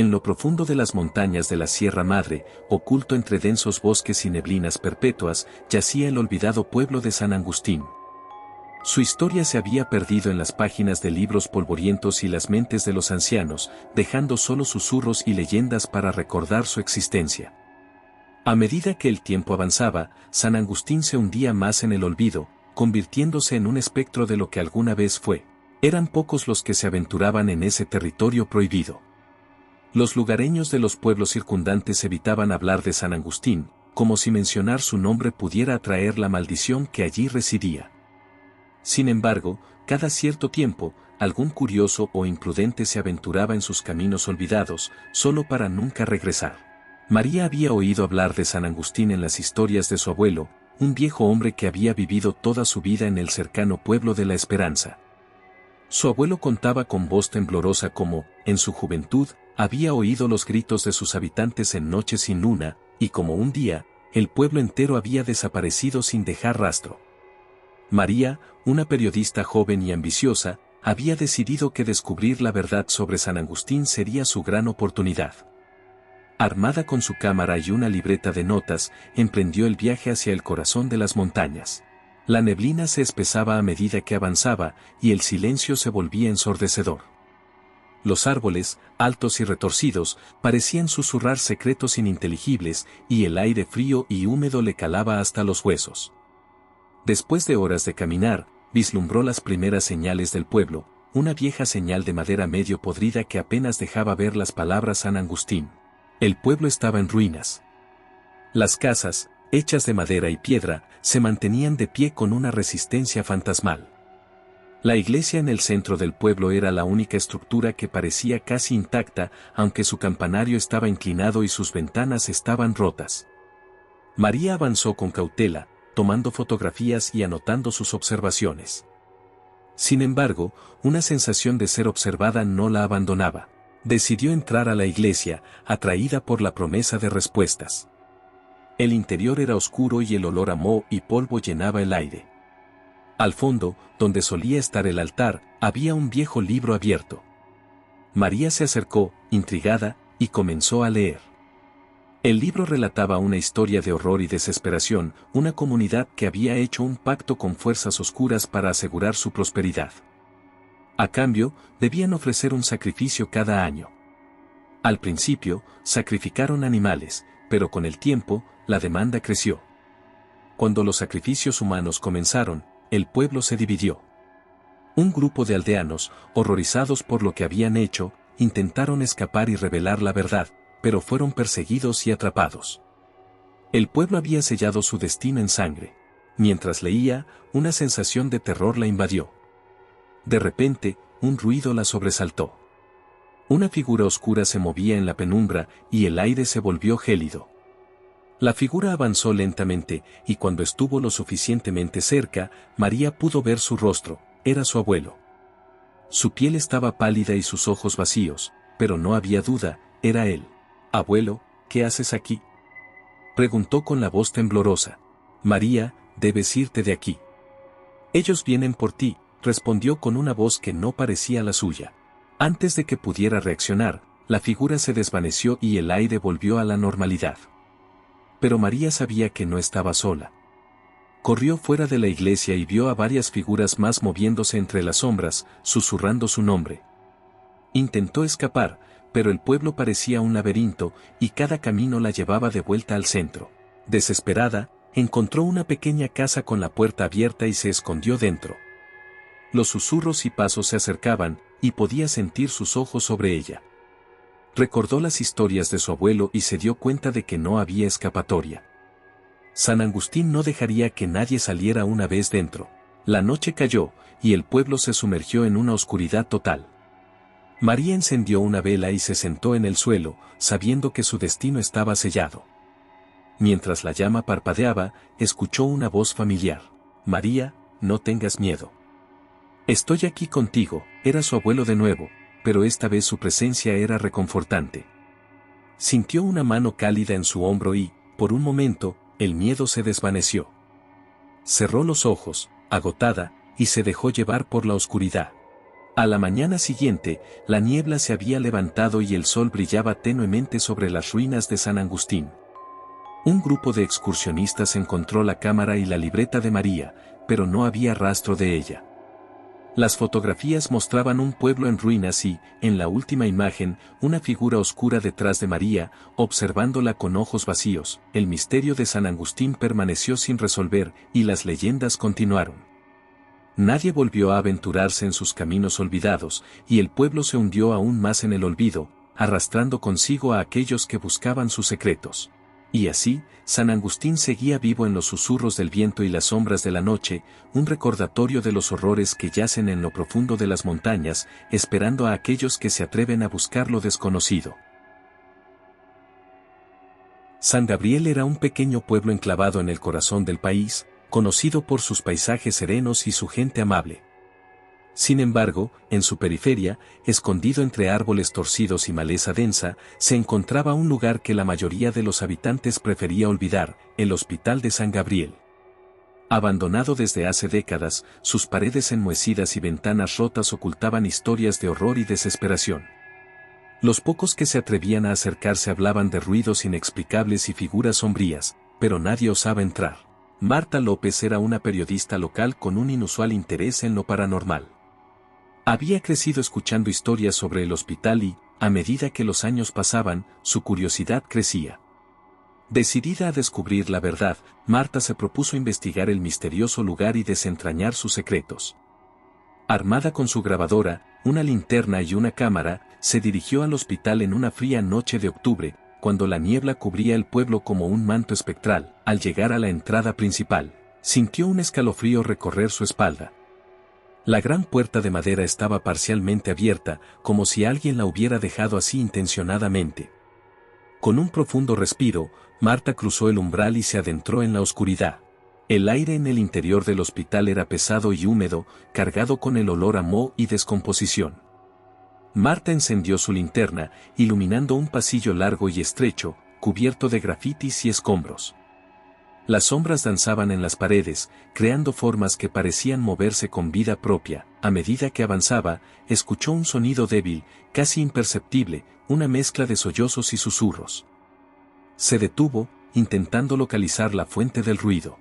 En lo profundo de las montañas de la Sierra Madre, oculto entre densos bosques y neblinas perpetuas, yacía el olvidado pueblo de San Agustín. Su historia se había perdido en las páginas de libros polvorientos y las mentes de los ancianos, dejando solo susurros y leyendas para recordar su existencia. A medida que el tiempo avanzaba, San Agustín se hundía más en el olvido, convirtiéndose en un espectro de lo que alguna vez fue. Eran pocos los que se aventuraban en ese territorio prohibido. Los lugareños de los pueblos circundantes evitaban hablar de San Agustín, como si mencionar su nombre pudiera atraer la maldición que allí residía. Sin embargo, cada cierto tiempo, algún curioso o imprudente se aventuraba en sus caminos olvidados, solo para nunca regresar. María había oído hablar de San Agustín en las historias de su abuelo, un viejo hombre que había vivido toda su vida en el cercano pueblo de La Esperanza. Su abuelo contaba con voz temblorosa cómo, en su juventud, había oído los gritos de sus habitantes en noches sin luna, y como un día, el pueblo entero había desaparecido sin dejar rastro. María, una periodista joven y ambiciosa, había decidido que descubrir la verdad sobre San Agustín sería su gran oportunidad. Armada con su cámara y una libreta de notas, emprendió el viaje hacia el corazón de las montañas. La neblina se espesaba a medida que avanzaba, y el silencio se volvía ensordecedor. Los árboles, altos y retorcidos, parecían susurrar secretos ininteligibles, y el aire frío y húmedo le calaba hasta los huesos. Después de horas de caminar, vislumbró las primeras señales del pueblo, una vieja señal de madera medio podrida que apenas dejaba ver las palabras San Agustín. El pueblo estaba en ruinas. Las casas, hechas de madera y piedra, se mantenían de pie con una resistencia fantasmal. La iglesia en el centro del pueblo era la única estructura que parecía casi intacta, aunque su campanario estaba inclinado y sus ventanas estaban rotas. María avanzó con cautela, tomando fotografías y anotando sus observaciones. Sin embargo, una sensación de ser observada no la abandonaba. Decidió entrar a la iglesia, atraída por la promesa de respuestas. El interior era oscuro y el olor a moho y polvo llenaba el aire. Al fondo, donde solía estar el altar, había un viejo libro abierto. María se acercó, intrigada, y comenzó a leer. El libro relataba una historia de horror y desesperación, una comunidad que había hecho un pacto con fuerzas oscuras para asegurar su prosperidad. A cambio, debían ofrecer un sacrificio cada año. Al principio, sacrificaron animales, pero con el tiempo, la demanda creció. Cuando los sacrificios humanos comenzaron, el pueblo se dividió. Un grupo de aldeanos, horrorizados por lo que habían hecho, intentaron escapar y revelar la verdad, pero fueron perseguidos y atrapados. El pueblo había sellado su destino en sangre. Mientras leía, una sensación de terror la invadió. De repente, un ruido la sobresaltó. Una figura oscura se movía en la penumbra y el aire se volvió gélido. La figura avanzó lentamente, y cuando estuvo lo suficientemente cerca, María pudo ver su rostro. Era su abuelo. Su piel estaba pálida y sus ojos vacíos, pero no había duda, era él. «Abuelo, ¿qué haces aquí?», preguntó con la voz temblorosa. «María, debes irte de aquí». «Ellos vienen por ti», respondió con una voz que no parecía la suya. Antes de que pudiera reaccionar, la figura se desvaneció y el aire volvió a la normalidad. Pero María sabía que no estaba sola. Corrió fuera de la iglesia y vio a varias figuras más moviéndose entre las sombras, susurrando su nombre. Intentó escapar, pero el pueblo parecía un laberinto, y cada camino la llevaba de vuelta al centro. Desesperada, encontró una pequeña casa con la puerta abierta y se escondió dentro. Los susurros y pasos se acercaban, y podía sentir sus ojos sobre ella. Recordó las historias de su abuelo y se dio cuenta de que no había escapatoria. San Agustín no dejaría que nadie saliera una vez dentro. La noche cayó, y el pueblo se sumergió en una oscuridad total. María encendió una vela y se sentó en el suelo, sabiendo que su destino estaba sellado. Mientras la llama parpadeaba, escuchó una voz familiar. «María, no tengas miedo. Estoy aquí contigo». Era su abuelo de nuevo, pero esta vez su presencia era reconfortante. Sintió una mano cálida en su hombro y, por un momento, el miedo se desvaneció. Cerró los ojos, agotada, y se dejó llevar por la oscuridad. A la mañana siguiente, la niebla se había levantado y el sol brillaba tenuemente sobre las ruinas de San Agustín. Un grupo de excursionistas encontró la cámara y la libreta de María, pero no había rastro de ella. Las fotografías mostraban un pueblo en ruinas y, en la última imagen, una figura oscura detrás de María, observándola con ojos vacíos. El misterio de San Agustín permaneció sin resolver, y las leyendas continuaron. Nadie volvió a aventurarse en sus caminos olvidados, y el pueblo se hundió aún más en el olvido, arrastrando consigo a aquellos que buscaban sus secretos. Y así, San Agustín seguía vivo en los susurros del viento y las sombras de la noche, un recordatorio de los horrores que yacen en lo profundo de las montañas, esperando a aquellos que se atreven a buscar lo desconocido. San Gabriel era un pequeño pueblo enclavado en el corazón del país, conocido por sus paisajes serenos y su gente amable. Sin embargo, en su periferia, escondido entre árboles torcidos y maleza densa, se encontraba un lugar que la mayoría de los habitantes prefería olvidar, el Hospital de San Gabriel. Abandonado desde hace décadas, sus paredes enmohecidas y ventanas rotas ocultaban historias de horror y desesperación. Los pocos que se atrevían a acercarse hablaban de ruidos inexplicables y figuras sombrías, pero nadie osaba entrar. Marta López era una periodista local con un inusual interés en lo paranormal. Había crecido escuchando historias sobre el hospital y, a medida que los años pasaban, su curiosidad crecía. Decidida a descubrir la verdad, Marta se propuso investigar el misterioso lugar y desentrañar sus secretos. Armada con su grabadora, una linterna y una cámara, se dirigió al hospital en una fría noche de octubre, cuando la niebla cubría el pueblo como un manto espectral. Al llegar a la entrada principal, sintió un escalofrío recorrer su espalda. La gran puerta de madera estaba parcialmente abierta, como si alguien la hubiera dejado así intencionadamente. Con un profundo respiro, Marta cruzó el umbral y se adentró en la oscuridad. El aire en el interior del hospital era pesado y húmedo, cargado con el olor a moho y descomposición. Marta encendió su linterna, iluminando un pasillo largo y estrecho, cubierto de grafitis y escombros. Las sombras danzaban en las paredes, creando formas que parecían moverse con vida propia. A medida que avanzaba, escuchó un sonido débil, casi imperceptible, una mezcla de sollozos y susurros. Se detuvo, intentando localizar la fuente del ruido.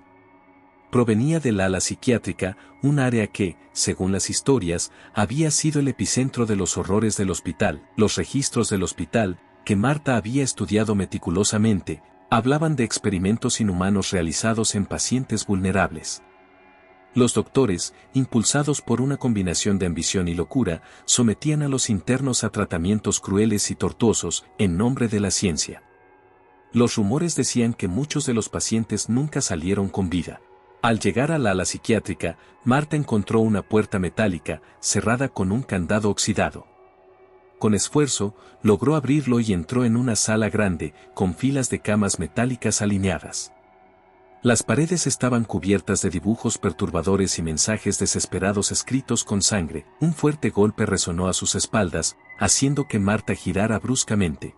Provenía del ala psiquiátrica, un área que, según las historias, había sido el epicentro de los horrores del hospital. Los registros del hospital, que Marta había estudiado meticulosamente, hablaban de experimentos inhumanos realizados en pacientes vulnerables. Los doctores, impulsados por una combinación de ambición y locura, sometían a los internos a tratamientos crueles y tortuosos, en nombre de la ciencia. Los rumores decían que muchos de los pacientes nunca salieron con vida. Al llegar al ala psiquiátrica, Marta encontró una puerta metálica, cerrada con un candado oxidado. Con esfuerzo, logró abrirlo y entró en una sala grande, con filas de camas metálicas alineadas. Las paredes estaban cubiertas de dibujos perturbadores y mensajes desesperados escritos con sangre. Un fuerte golpe resonó a sus espaldas, haciendo que Marta girara bruscamente.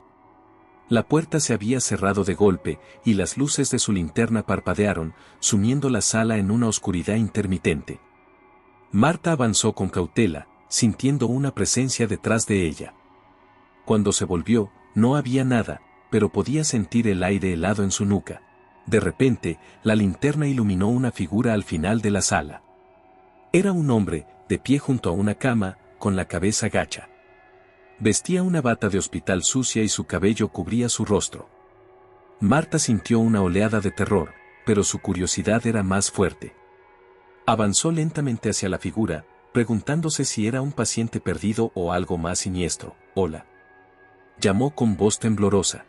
La puerta se había cerrado de golpe, y las luces de su linterna parpadearon, sumiendo la sala en una oscuridad intermitente. Marta avanzó con cautela, sintiendo una presencia detrás de ella. Cuando se volvió, no había nada, pero podía sentir el aire helado en su nuca. De repente, la linterna iluminó una figura al final de la sala. Era un hombre, de pie junto a una cama, con la cabeza gacha. Vestía una bata de hospital sucia y su cabello cubría su rostro. Marta sintió una oleada de terror, pero su curiosidad era más fuerte. Avanzó lentamente hacia la figura, preguntándose si era un paciente perdido o algo más siniestro. «Hola», llamó con voz temblorosa.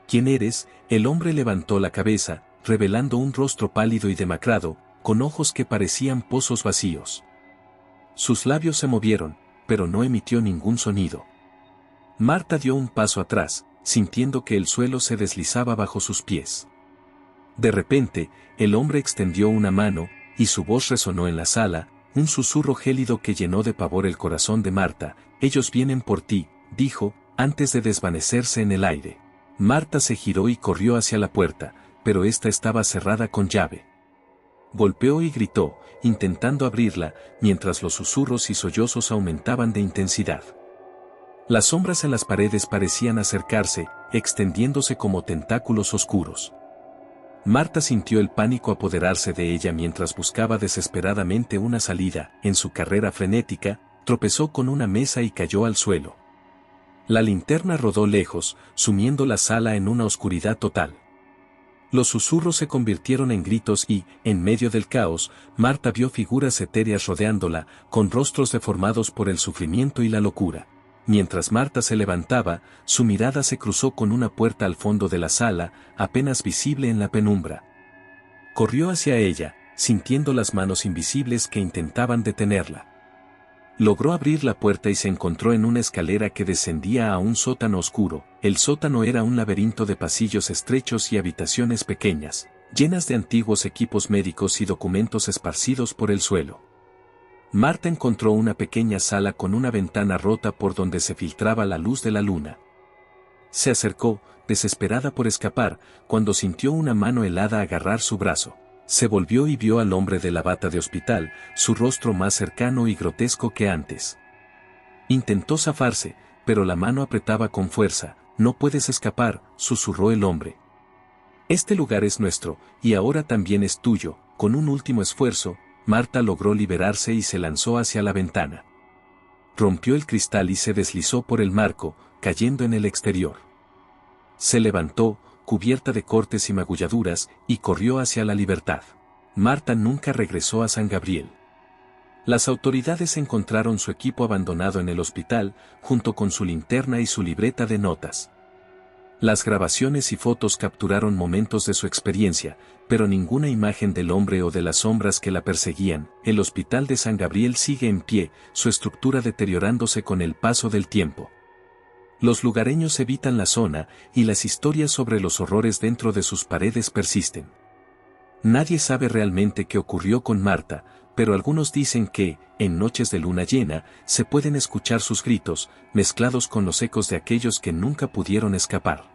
«¿Quién eres?». El hombre levantó la cabeza, revelando un rostro pálido y demacrado, con ojos que parecían pozos vacíos. Sus labios se movieron, pero no emitió ningún sonido. Marta dio un paso atrás, sintiendo que el suelo se deslizaba bajo sus pies. De repente, el hombre extendió una mano, y su voz resonó en la sala, un susurro gélido que llenó de pavor el corazón de Marta. «Ellos vienen por ti», dijo, antes de desvanecerse en el aire. Marta se giró y corrió hacia la puerta, pero ésta estaba cerrada con llave. Golpeó y gritó, intentando abrirla, mientras los susurros y sollozos aumentaban de intensidad. Las sombras en las paredes parecían acercarse, extendiéndose como tentáculos oscuros. Marta sintió el pánico apoderarse de ella mientras buscaba desesperadamente una salida. En su carrera frenética, tropezó con una mesa y cayó al suelo. La linterna rodó lejos, sumiendo la sala en una oscuridad total. Los susurros se convirtieron en gritos y, en medio del caos, Marta vio figuras etéreas rodeándola, con rostros deformados por el sufrimiento y la locura. Mientras Marta se levantaba, su mirada se cruzó con una puerta al fondo de la sala, apenas visible en la penumbra. Corrió hacia ella, sintiendo las manos invisibles que intentaban detenerla. Logró abrir la puerta y se encontró en una escalera que descendía a un sótano oscuro. El sótano era un laberinto de pasillos estrechos y habitaciones pequeñas, llenas de antiguos equipos médicos y documentos esparcidos por el suelo. Marta encontró una pequeña sala con una ventana rota por donde se filtraba la luz de la luna. Se acercó, desesperada por escapar, cuando sintió una mano helada agarrar su brazo. Se volvió y vio al hombre de la bata de hospital, su rostro más cercano y grotesco que antes. Intentó zafarse, pero la mano apretaba con fuerza. «No puedes escapar», susurró el hombre. «Este lugar es nuestro, y ahora también es tuyo». Con un último esfuerzo, Marta logró liberarse y se lanzó hacia la ventana. Rompió el cristal y se deslizó por el marco, cayendo en el exterior. Se levantó, cubierta de cortes y magulladuras, y corrió hacia la libertad. Marta nunca regresó a San Gabriel. Las autoridades encontraron su equipo abandonado en el hospital, junto con su linterna y su libreta de notas. Las grabaciones y fotos capturaron momentos de su experiencia, pero ninguna imagen del hombre o de las sombras que la perseguían. El hospital de San Gabriel sigue en pie, su estructura deteriorándose con el paso del tiempo. Los lugareños evitan la zona, y las historias sobre los horrores dentro de sus paredes persisten. Nadie sabe realmente qué ocurrió con Marta, pero algunos dicen que, en noches de luna llena, se pueden escuchar sus gritos, mezclados con los ecos de aquellos que nunca pudieron escapar.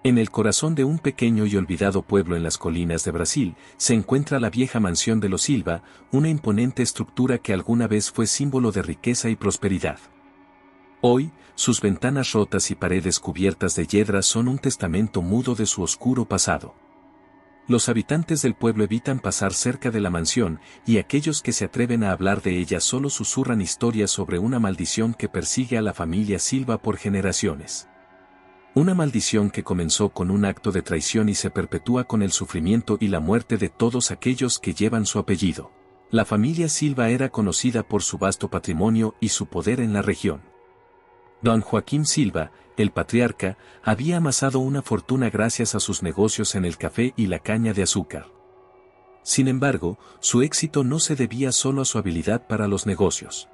En el corazón de un pequeño y olvidado pueblo en las colinas de Brasil, se encuentra la vieja mansión de los Silva, una imponente estructura que alguna vez fue símbolo de riqueza y prosperidad. Hoy, sus ventanas rotas y paredes cubiertas de hiedra son un testamento mudo de su oscuro pasado. Los habitantes del pueblo evitan pasar cerca de la mansión, y aquellos que se atreven a hablar de ella solo susurran historias sobre una maldición que persigue a la familia Silva por generaciones. Una maldición que comenzó con un acto de traición y se perpetúa con el sufrimiento y la muerte de todos aquellos que llevan su apellido. La familia Silva era conocida por su vasto patrimonio y su poder en la región. Don Joaquín Silva, el patriarca, había amasado una fortuna gracias a sus negocios en el café y la caña de azúcar. Sin embargo, su éxito no se debía solo a su habilidad para los negocios.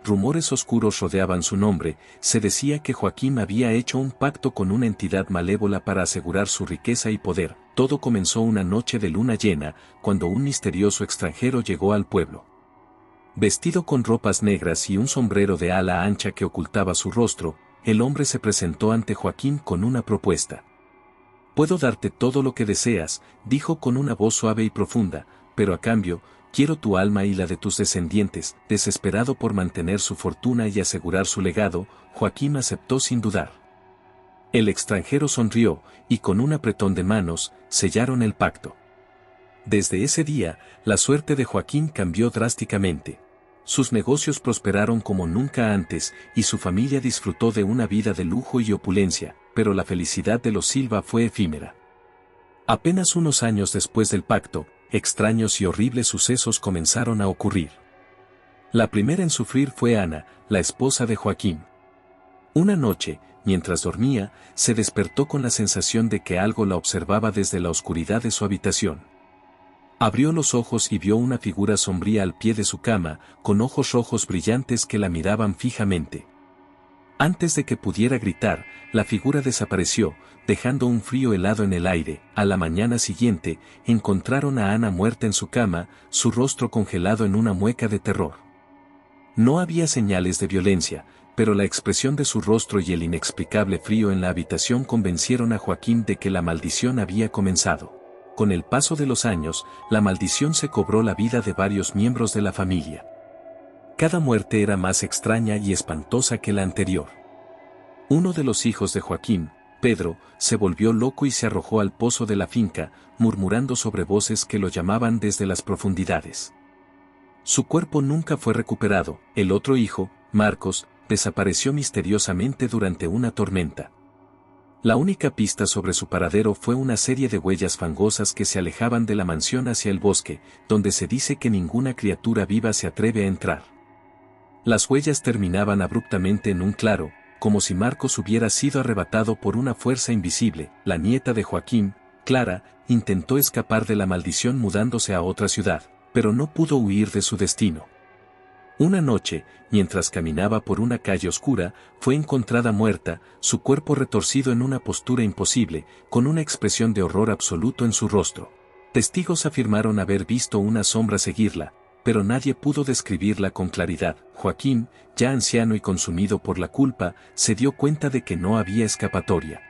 Rumores oscuros rodeaban su nombre. Se decía que Joaquín había hecho un pacto con una entidad malévola para asegurar su riqueza y poder. Todo comenzó una noche de luna llena, cuando un misterioso extranjero llegó al pueblo. Vestido con ropas negras y un sombrero de ala ancha que ocultaba su rostro, el hombre se presentó ante Joaquín con una propuesta. «Puedo darte todo lo que deseas», dijo con una voz suave y profunda, «pero a cambio, quiero tu alma y la de tus descendientes». Desesperado por mantener su fortuna y asegurar su legado, Joaquín aceptó sin dudar. El extranjero sonrió, y con un apretón de manos, sellaron el pacto. Desde ese día, la suerte de Joaquín cambió drásticamente. Sus negocios prosperaron como nunca antes, y su familia disfrutó de una vida de lujo y opulencia, pero la felicidad de los Silva fue efímera. Apenas unos años después del pacto, extraños y horribles sucesos comenzaron a ocurrir. La primera en sufrir fue Ana, la esposa de Joaquín. Una noche, mientras dormía, se despertó con la sensación de que algo la observaba desde la oscuridad de su habitación. Abrió los ojos y vio una figura sombría al pie de su cama, con ojos rojos brillantes que la miraban fijamente. Antes de que pudiera gritar, la figura desapareció, dejando un frío helado en el aire. A la mañana siguiente, encontraron a Ana muerta en su cama, su rostro congelado en una mueca de terror. No había señales de violencia, pero la expresión de su rostro y el inexplicable frío en la habitación convencieron a Joaquín de que la maldición había comenzado. con el paso de los años, la maldición se cobró la vida de varios miembros de la familia. Cada muerte era más extraña y espantosa que la anterior. Uno de los hijos de Joaquín, Pedro, se volvió loco y se arrojó al pozo de la finca, murmurando sobre voces que lo llamaban desde las profundidades. Su cuerpo nunca fue recuperado. El otro hijo, Marcos, desapareció misteriosamente durante una tormenta. La única pista sobre su paradero fue una serie de huellas fangosas que se alejaban de la mansión hacia el bosque, donde se dice que ninguna criatura viva se atreve a entrar. Las huellas terminaban abruptamente en un claro, como si Marcos hubiera sido arrebatado por una fuerza invisible. La nieta de Joaquín, Clara, intentó escapar de la maldición mudándose a otra ciudad, pero no pudo huir de su destino. Una noche, mientras caminaba por una calle oscura, fue encontrada muerta, su cuerpo retorcido en una postura imposible, con una expresión de horror absoluto en su rostro. Testigos afirmaron haber visto una sombra seguirla, pero nadie pudo describirla con claridad. Joaquín, ya anciano y consumido por la culpa, se dio cuenta de que no había escapatoria.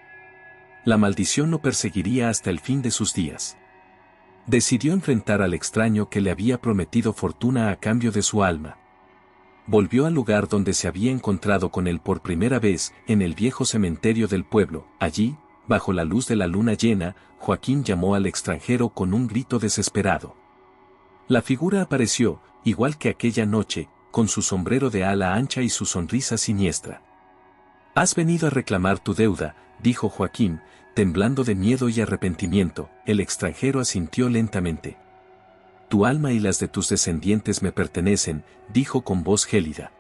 La maldición lo perseguiría hasta el fin de sus días. Decidió enfrentar al extraño que le había prometido fortuna a cambio de su alma. Volvió al lugar donde se había encontrado con él por primera vez, en el viejo cementerio del pueblo. Allí, bajo la luz de la luna llena, Joaquín llamó al extranjero con un grito desesperado. La figura apareció, igual que aquella noche, con su sombrero de ala ancha y su sonrisa siniestra. «Has venido a reclamar tu deuda», dijo Joaquín, temblando de miedo y arrepentimiento. El extranjero asintió lentamente. «Tu alma y las de tus descendientes me pertenecen», dijo con voz gélida.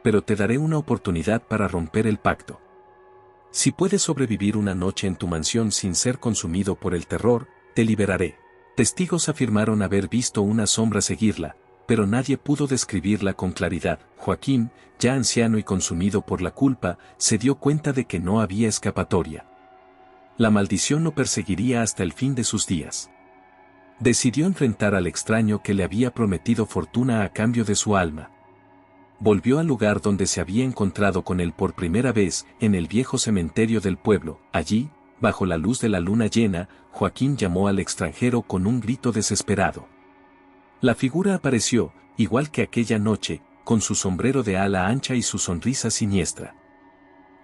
«Pero te daré una oportunidad para romper el pacto. Si puedes sobrevivir una noche en tu mansión sin ser consumido por el terror, te liberaré». Testigos afirmaron haber visto una sombra seguirla, pero nadie pudo describirla con claridad. Joaquín, ya anciano y consumido por la culpa, se dio cuenta de que no había escapatoria. La maldición lo perseguiría hasta el fin de sus días. Decidió enfrentar al extraño que le había prometido fortuna a cambio de su alma. Volvió al lugar donde se había encontrado con él por primera vez, en el viejo cementerio del pueblo. Allí, bajo la luz de la luna llena, Joaquín llamó al extranjero con un grito desesperado. La figura apareció, igual que aquella noche, con su sombrero de ala ancha y su sonrisa siniestra.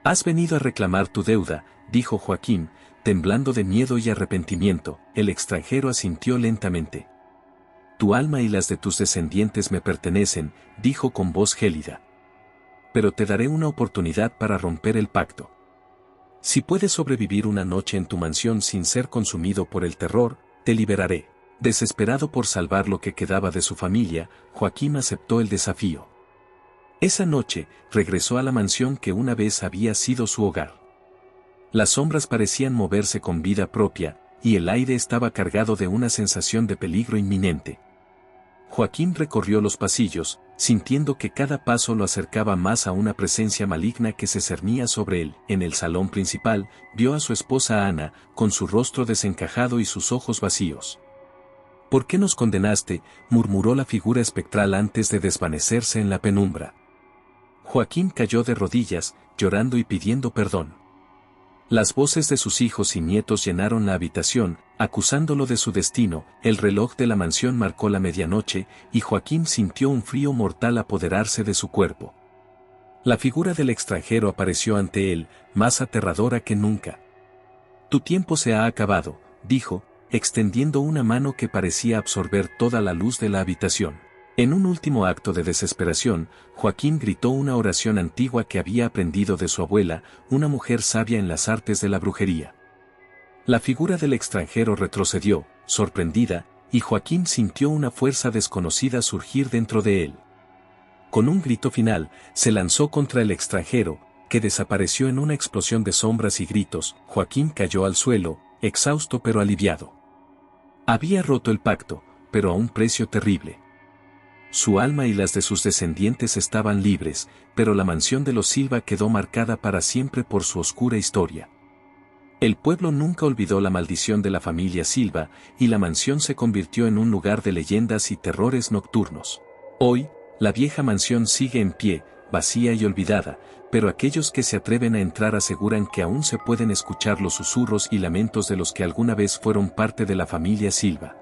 «Has venido a reclamar tu deuda», dijo Joaquín, temblando de miedo y arrepentimiento. El extranjero asintió lentamente. «Tu alma y las de tus descendientes me pertenecen», dijo con voz gélida. «Pero te daré una oportunidad para romper el pacto. Si puedes sobrevivir una noche en tu mansión sin ser consumido por el terror, te liberaré». Desesperado por salvar lo que quedaba de su familia, Joaquín aceptó el desafío. Esa noche, regresó a la mansión que una vez había sido su hogar. Las sombras parecían moverse con vida propia, y el aire estaba cargado de una sensación de peligro inminente. Joaquín recorrió los pasillos, sintiendo que cada paso lo acercaba más a una presencia maligna que se cernía sobre él. En el salón principal, vio a su esposa Ana, con su rostro desencajado y sus ojos vacíos. «¿Por qué nos condenaste?», murmuró la figura espectral antes de desvanecerse en la penumbra. Joaquín cayó de rodillas, llorando y pidiendo perdón. Las voces de sus hijos y nietos llenaron la habitación, acusándolo de su destino. El reloj de la mansión marcó la medianoche, y Joaquín sintió un frío mortal apoderarse de su cuerpo. La figura del extranjero apareció ante él, más aterradora que nunca. «Tu tiempo se ha acabado», dijo, extendiendo una mano que parecía absorber toda la luz de la habitación. En un último acto de desesperación, Joaquín gritó una oración antigua que había aprendido de su abuela, una mujer sabia en las artes de la brujería. La figura del extranjero retrocedió, sorprendida, y Joaquín sintió una fuerza desconocida surgir dentro de él. Con un grito final, se lanzó contra el extranjero, que desapareció en una explosión de sombras y gritos. Joaquín cayó al suelo, exhausto pero aliviado. Había roto el pacto, pero a un precio terrible. Su alma y las de sus descendientes estaban libres, pero la mansión de los Silva quedó marcada para siempre por su oscura historia. El pueblo nunca olvidó la maldición de la familia Silva, y la mansión se convirtió en un lugar de leyendas y terrores nocturnos. Hoy, la vieja mansión sigue en pie, vacía y olvidada, pero aquellos que se atreven a entrar aseguran que aún se pueden escuchar los susurros y lamentos de los que alguna vez fueron parte de la familia Silva.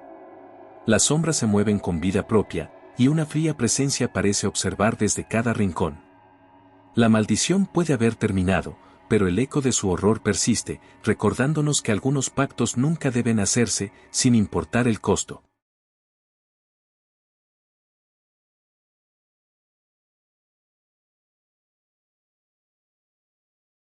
Las sombras se mueven con vida propia, y una fría presencia parece observar desde cada rincón. La maldición puede haber terminado, pero el eco de su horror persiste, recordándonos que algunos pactos nunca deben hacerse, sin importar el costo.